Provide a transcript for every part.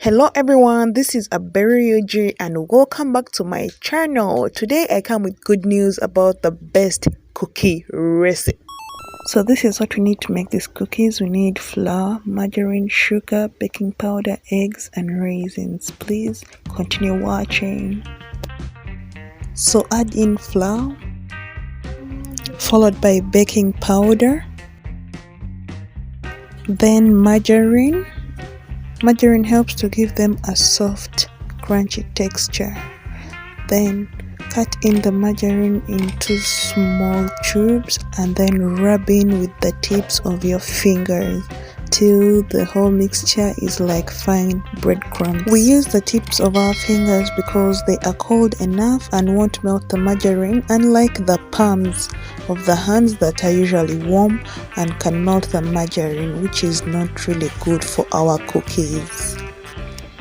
Hello everyone, this is Aberioji and welcome back to my channel. Today I come with good news about the best cookie recipe. So this is what we need to make these cookies. We need flour, margarine, sugar, baking powder, eggs and raisins. Please continue watching. So add in flour, followed by baking powder, then margarine. Margarine helps to give them a soft, crunchy texture. Then cut in the margarine into small tubes and then rub in with the tips of your fingers till the whole mixture is like fine breadcrumbs. We use the tips of our fingers because they are cold enough and won't melt the margarine, unlike the palms of the hands that are usually warm and can melt the margarine, which is not really good for our cookies.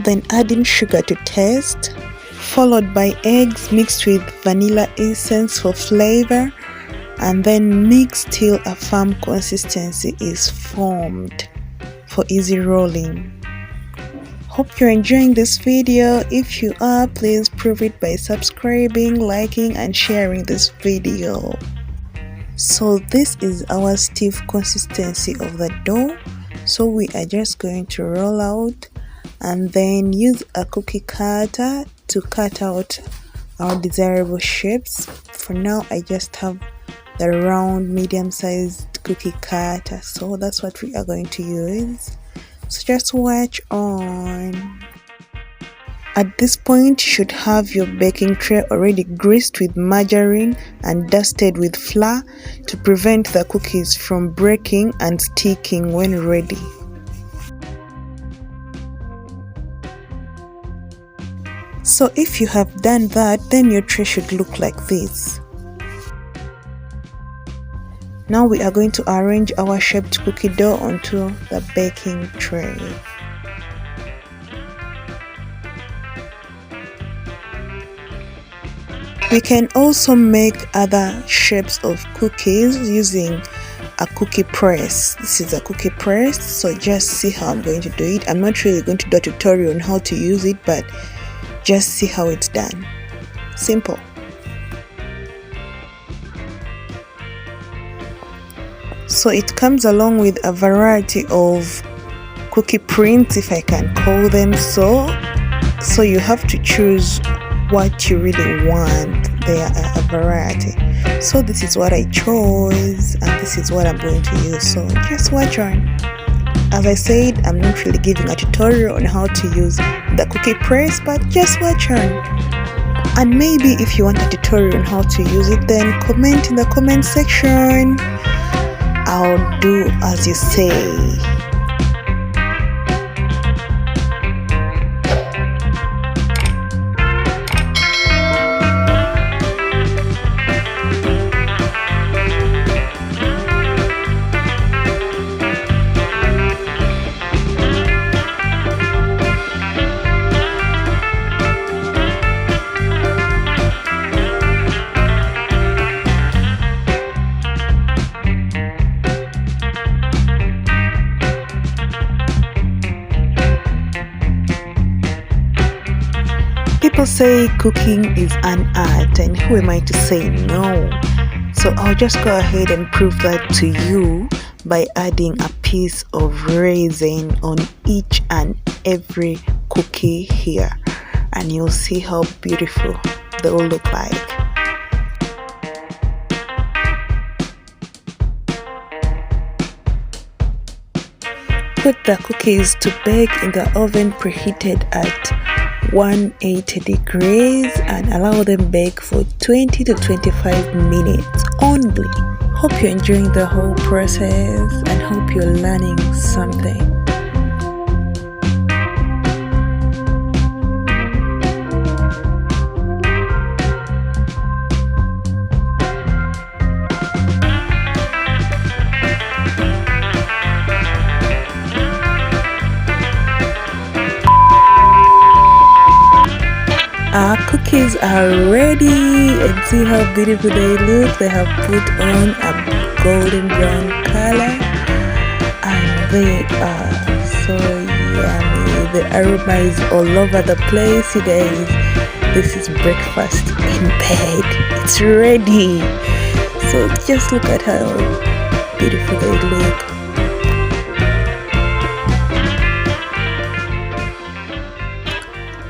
Then add in sugar to taste, followed by eggs mixed with vanilla essence for flavor, and then mix till a firm consistency is formed for easy rolling. Hope you're enjoying this video. If you are, please prove it by subscribing, liking and sharing this video. So this is our stiff consistency of the dough. So we are just going to roll out and then use a cookie cutter to cut out our desirable shapes. For now I just have the round medium-sized cookie cutter, so that's what we are going to use. So just watch on. At this point you should have your baking tray already greased with margarine and dusted with flour to prevent the cookies from breaking and sticking when ready. So if you have done that, then your tray should look like this. Now we are going to arrange our shaped cookie dough onto the baking tray. We can also make other shapes of cookies using a cookie press. This is a cookie press, so just see how I'm going to do it. I'm not really going to do a tutorial on how to use it, but just see how it's done. Simple. So it comes along with a variety of cookie prints, if I can call them so. So you have to choose what you really want. There are a variety. So this is what I chose and this is what I'm going to use. So just watch on. As I said, I'm not really giving a tutorial on how to use the cookie press, but just watch on. And maybe if you want a tutorial on how to use it, then comment in the comment section. I'll do as you say. People say cooking is an art, and who am I to say no? So I'll just go ahead and prove that to you by adding a piece of raisin on each and every cookie here, and you'll see how beautiful they will look like. Put the cookies to bake in the oven preheated at 180 degrees and allow them bake for 20 to 25 minutes only. Hope you're enjoying the whole process and hope you're learning something. Our cookies are ready and see how beautiful they look. They have put on a golden brown color and they are so yummy. The aroma is all over the place, you guys. This is breakfast in bed. It's ready. So just look at how beautiful they look.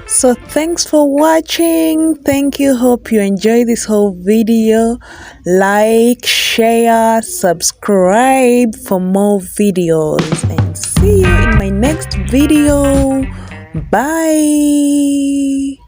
So thanks for watching. Thank you. Hope you enjoy this whole video. Like, share, subscribe for more videos, and see you in my next video. Bye.